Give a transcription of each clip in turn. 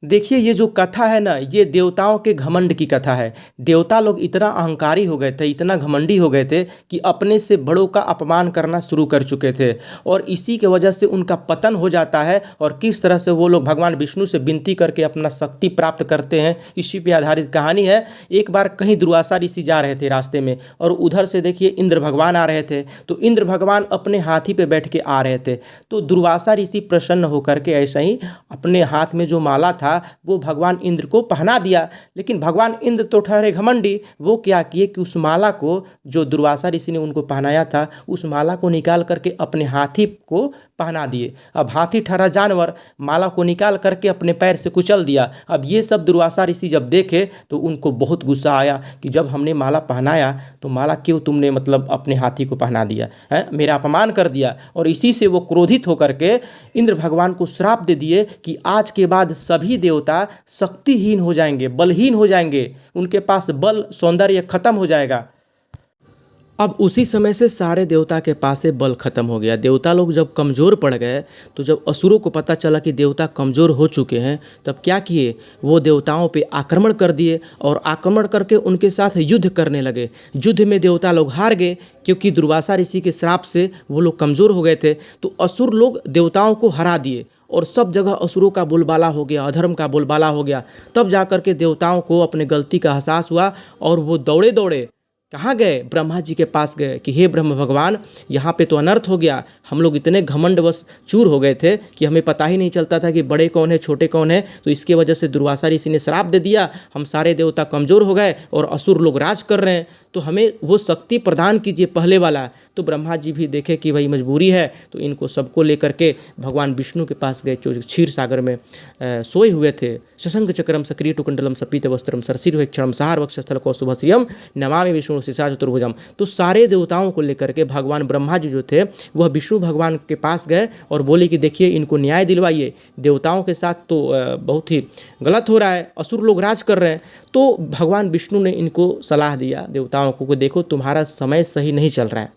देखिए, ये जो कथा है ना, ये देवताओं के घमंड की कथा है। देवता लोग इतना अहंकारी हो गए थे, इतना घमंडी हो गए थे कि अपने से बड़ों का अपमान करना शुरू कर चुके थे और इसी के वजह से उनका पतन हो जाता है। और किस तरह से वो लोग भगवान विष्णु से विनती करके अपना शक्ति प्राप्त करते हैं, इसी पे आधारित कहानी है। एक बार कहीं दुर्वासा ऋषि जा रहे थे रास्ते में और उधर से देखिए इंद्र भगवान आ रहे थे। तो इंद्र भगवान अपने हाथी पे बैठ के आ रहे थे। तो दुर्वासा ऋषि प्रसन्न होकर के ऐसे ही अपने हाथ में जो माला था वो भगवान इंद्र को पहना दिया। लेकिन भगवान इंद्र तो ठहरे घमंडी, वो क्या किए कि उस माला को जो दुर्वासा ऋषि ने उनको पहनाया था, उस माला को निकाल करके अपने हाथी को पहना दिए। अब हाथी ठहरा जानवर, माला को निकाल करके अपने पैर से कुचल दिया। अब ये सब दुर्वासा ऋषि जब देखे तो उनको बहुत गुस्सा आया कि जब हमने माला पहनाया तो माला क्यों तुमने मतलब अपने हाथी को पहना दिया है, मेरा अपमान कर दिया। और इसी से वो क्रोधित होकर के इंद्र भगवान को श्राप दे दिए कि आज के बाद सभी देवता शक्तिहीन हो जाएंगे, बलहीन हो जाएंगे, उनके पास बल सौंदर्य खत्म हो जाएगा। अब उसी समय से सारे देवता के पास से बल खत्म हो गया। देवता लोग जब कमज़ोर पड़ गए तो जब असुरों को पता चला कि देवता कमज़ोर हो चुके हैं, तब क्या किए, वो देवताओं पे आक्रमण कर दिए और आक्रमण करके उनके साथ युद्ध करने लगे। युद्ध में देवता लोग हार गए क्योंकि दुर्वासा ऋषि के श्राप से वो लोग कमज़ोर हो गए थे। तो असुर लोग देवताओं को हरा दिए और सब जगह असुरों का बोलबाला हो गया, अधर्म का बोलबाला हो गया। तब जा कर के देवताओं को अपने गलती का एहसास हुआ और वो दौड़े दौड़े कहाँ गए, ब्रह्मा जी के पास गए कि हे ब्रह्म भगवान, यहाँ पे तो अनर्थ हो गया। हम लोग इतने घमंडवश चूर हो गए थे कि हमें पता ही नहीं चलता था कि बड़े कौन है छोटे कौन है। तो इसके वजह से दुर्वासा ऋषि ने श्राप दे दिया, हम सारे देवता कमज़ोर हो गए और असुर लोग राज कर रहे हैं। तो हमें वो शक्ति प्रदान कीजिए पहले वाला। तो ब्रह्मा जी भी देखे कि भाई मजबूरी है, तो इनको सबको लेकर के भगवान विष्णु के पास गए जो क्षीर सागर में सोए हुए थे। शशंक चक्रम सक्रीटुकुंडलम सपीत वस्त्रम सरसिरुहेक्षणम सहार वक्षस्थल कौस्तुभश्रियम नमामि विष्णु शिशा चतुर्भुजम। तो सारे देवताओं को लेकर के भगवान ब्रह्मा जी जो थे वह विष्णु भगवान के पास गए और बोले कि देखिए इनको न्याय दिलवाइए, देवताओं के साथ तो बहुत ही गलत हो रहा है, असुर लोग राज कर रहे हैं। तो भगवान विष्णु ने इनको सलाह दिया देवताओं को कि देखो तुम्हारा समय सही नहीं चल रहा है,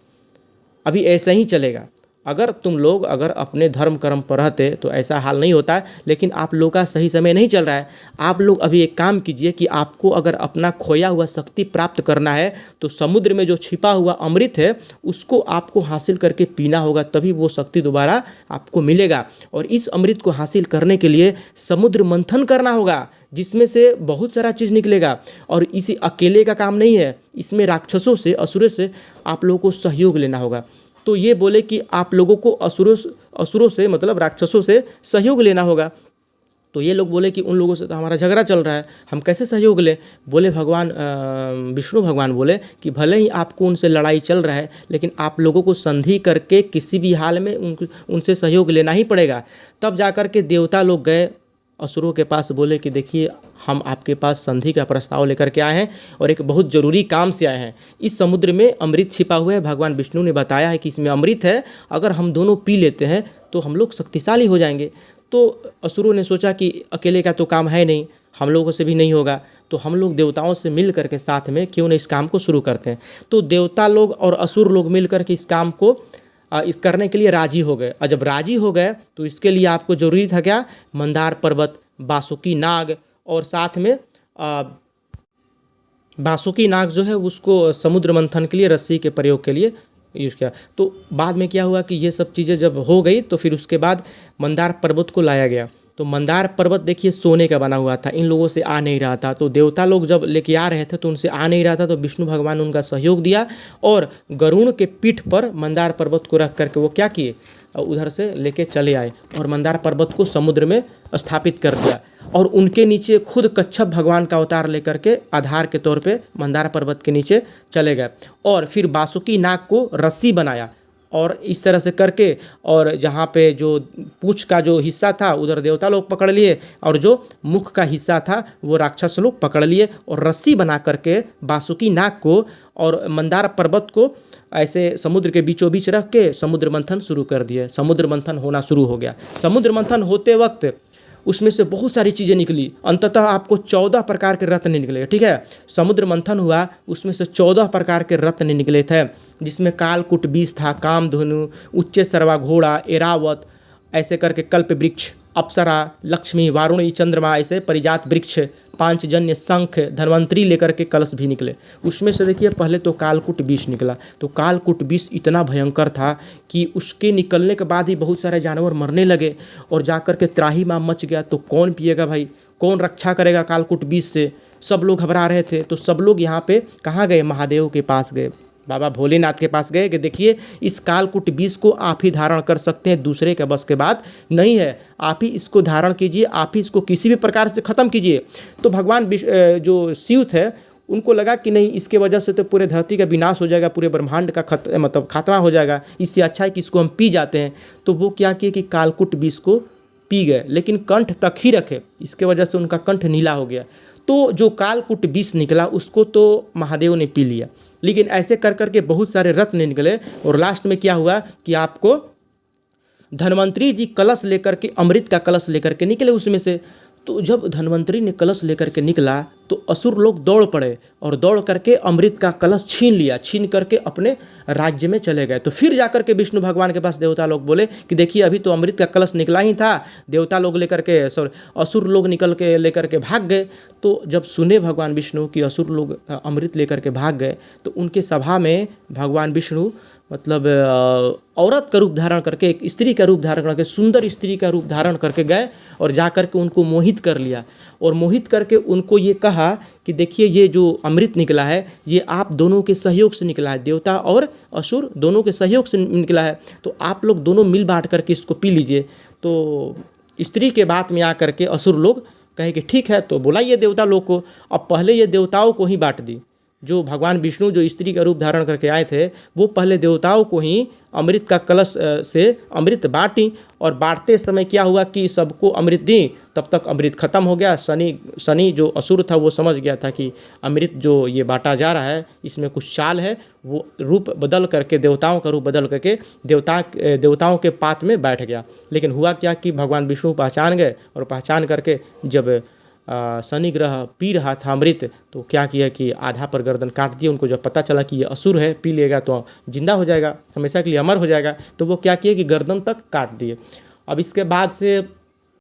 अभी ऐसे ही चलेगा। अगर तुम लोग अगर अपने धर्म कर्म पर रहते तो ऐसा हाल नहीं होता है, लेकिन आप लोग का सही समय नहीं चल रहा है। आप लोग अभी एक काम कीजिए कि आपको अगर अपना खोया हुआ शक्ति प्राप्त करना है तो समुद्र में जो छिपा हुआ अमृत है उसको आपको हासिल करके पीना होगा, तभी वो शक्ति दोबारा आपको मिलेगा। और इस अमृत को हासिल करने के लिए समुद्र मंथन करना होगा, जिसमें से बहुत सारा चीज़ निकलेगा। और इसी अकेले का काम नहीं है, इसमें राक्षसों से असुरों से आप लोगों को सहयोग लेना होगा। तो ये बोले कि आप लोगों को असुरों से मतलब राक्षसों से सहयोग लेना होगा। तो ये लोग बोले कि उन लोगों से तो हमारा झगड़ा चल रहा है, हम कैसे सहयोग लें। बोले भगवान विष्णु भगवान बोले कि भले ही आपको उनसे लड़ाई चल रहा है, लेकिन आप लोगों को संधि करके किसी भी हाल में उनसे सहयोग लेना ही पड़ेगा। तब जा कर के देवता लोग गए असुरों के पास, बोले कि देखिए हम आपके पास संधि का प्रस्ताव लेकर के आए हैं और एक बहुत ज़रूरी काम से आए हैं। इस समुद्र में अमृत छिपा हुआ है, भगवान विष्णु ने बताया है कि इसमें अमृत है, अगर हम दोनों पी लेते हैं तो हम लोग शक्तिशाली हो जाएंगे। तो असुरों ने सोचा कि अकेले का तो काम है नहीं, हम लोगों से भी नहीं होगा, तो हम लोग देवताओं से मिल करके साथ में क्यों न इस काम को शुरू करते हैं। तो देवता लोग और असुर लोग मिल करके इस काम को करने के लिए राजी हो गए। और जब राजी हो गए तो इसके लिए आपको ज़रूरी था क्या, मंदार पर्वत, बासुकी नाग और साथ में बासुकी नाग जो है उसको समुद्र मंथन के लिए रस्सी के प्रयोग के लिए यूज़ किया। तो बाद में क्या हुआ कि ये सब चीज़ें जब हो गई तो फिर उसके बाद मंदार पर्वत को लाया गया। तो मंदार पर्वत देखिए सोने का बना हुआ था, इन लोगों से आ नहीं रहा था। तो देवता लोग जब लेके आ रहे थे तो उनसे आ नहीं रहा था, तो विष्णु भगवान ने उनका सहयोग दिया और गरुड़ के पीठ पर मंदार पर्वत को रख करके वो क्या किए, उधर से लेके चले आए और मंदार पर्वत को समुद्र में स्थापित कर दिया। और उनके नीचे खुद कच्छप भगवान का अवतार लेकर के आधार के तौर पे मंदार पर्वत के नीचे चले गए। और फिर बासुकी नाग को रस्सी बनाया और इस तरह से करके, और जहाँ पे जो पूँछ का जो हिस्सा था उधर देवता लोग पकड़ लिए और जो मुख का हिस्सा था वो राक्षस लोग पकड़ लिए और रस्सी बना करके बासुकी नाग को और मंदार पर्वत को ऐसे समुद्र के बीचों बीच रख के समुद्र मंथन शुरू कर दिए। समुद्र मंथन होना शुरू हो गया। समुद्र मंथन होते वक्त उसमें से बहुत सारी चीज़ें निकली, अंततः आपको 14 प्रकार के रत्न निकले। ठीक है, समुद्र मंथन हुआ, उसमें से 14 प्रकार के रत्न निकले थे, जिसमें कालकूट 20 था, कामधेनु, उच्च सर्वा घोड़ा, एरावत, ऐसे करके कल्प वृक्ष अप्सरा, लक्ष्मी, वारुणी, चंद्रमा, ऐसे परिजात वृक्ष, पांचजन्य, शंख, धन्वंतरी लेकर के कलश भी निकले। उसमें से देखिए पहले तो कालकूट विष निकला। तो कालकूट विष इतना भयंकर था कि उसके निकलने के बाद ही बहुत सारे जानवर मरने लगे और जाकर के त्राही माम मच गया। तो कौन पिएगा भाई, कौन रक्षा करेगा कालकूट विष से? सब लोग घबरा रहे थे। तो सब लोग यहाँ पे कहाँ गए? महादेव के पास गए, बाबा भोलेनाथ के पास गए कि देखिए इस कालकूट विष को आप ही धारण कर सकते हैं, दूसरे के बस के बात नहीं है, आप ही इसको धारण कीजिए, आप ही इसको किसी भी प्रकार से ख़त्म कीजिए। तो भगवान जो शिव थे उनको लगा कि नहीं, इसके वजह से तो पूरे धरती का विनाश हो जाएगा, पूरे ब्रह्मांड का मतलब खात्मा हो जाएगा, इससे अच्छा है कि इसको हम पी जाते हैं। तो वो क्या किए कि कालकूट विष को पी गए, लेकिन कंठ तक ही रखे, इसके वजह से उनका कंठ नीला हो गया। तो जो कालकूट विष निकला उसको तो महादेव ने पी लिया, लेकिन ऐसे कर करके बहुत सारे रत्न निकले और लास्ट में क्या हुआ कि आपको धन्वंतरी जी कलश लेकर के, अमृत का कलश लेकर के निकले उसमें से। तो जब धन्वंतरी ने कलश लेकर के निकला तो असुर लोग दौड़ पड़े और दौड़ करके अमृत का कलश छीन लिया, छीन करके अपने राज्य में चले गए। तो फिर जाकर के विष्णु भगवान के पास देवता लोग बोले कि देखिए अभी तो अमृत का कलश निकला ही था, देवता लोग लेकर के असुर लोग निकल के लेकर के भाग गए। तो जब सुने भगवान विष्णु कि असुर लोग अमृत लेकर के भाग गए तो उनके सभा में भगवान विष्णु मतलब औरत का रूप धारण करके, एक स्त्री का रूप धारण करके, सुंदर स्त्री का रूप धारण करके गए और जा कर के उनको मोहित कर लिया। और मोहित करके उनको ये कहा कि देखिए ये जो अमृत निकला है ये आप दोनों के सहयोग से निकला है, देवता और असुर दोनों के सहयोग से निकला है, तो आप लोग दोनों मिल बांट करके इसको पी लीजिए। तो स्त्री के बात में आकर के असुर लोग कहे कि ठीक है, तो बुलाइए देवता लोग को। अब पहले ये देवताओं को ही बांट दी, जो भगवान विष्णु जो स्त्री का रूप धारण करके आए थे वो पहले देवताओं को ही अमृत का कलश से अमृत बांटी। और बांटते समय क्या हुआ कि सबको अमृत दी, तब तक अमृत खत्म हो गया। शनि जो असुर था वो समझ गया था कि अमृत जो ये बांटा जा रहा है इसमें कुछ चाल है, वो रूप बदल करके, देवताओं का रूप बदल करके देवताओं के पात में बैठ गया। लेकिन हुआ क्या कि भगवान विष्णु पहचान गए और पहचान करके जब शनि ग्रह पी रहा था अमृत तो क्या किया कि आधा पर गर्दन काट दिया। उनको जब पता चला कि ये असुर है, पी लेगा तो जिंदा हो जाएगा, हमेशा के लिए अमर हो जाएगा, तो वो क्या किए कि गर्दन तक काट दिए। अब इसके बाद से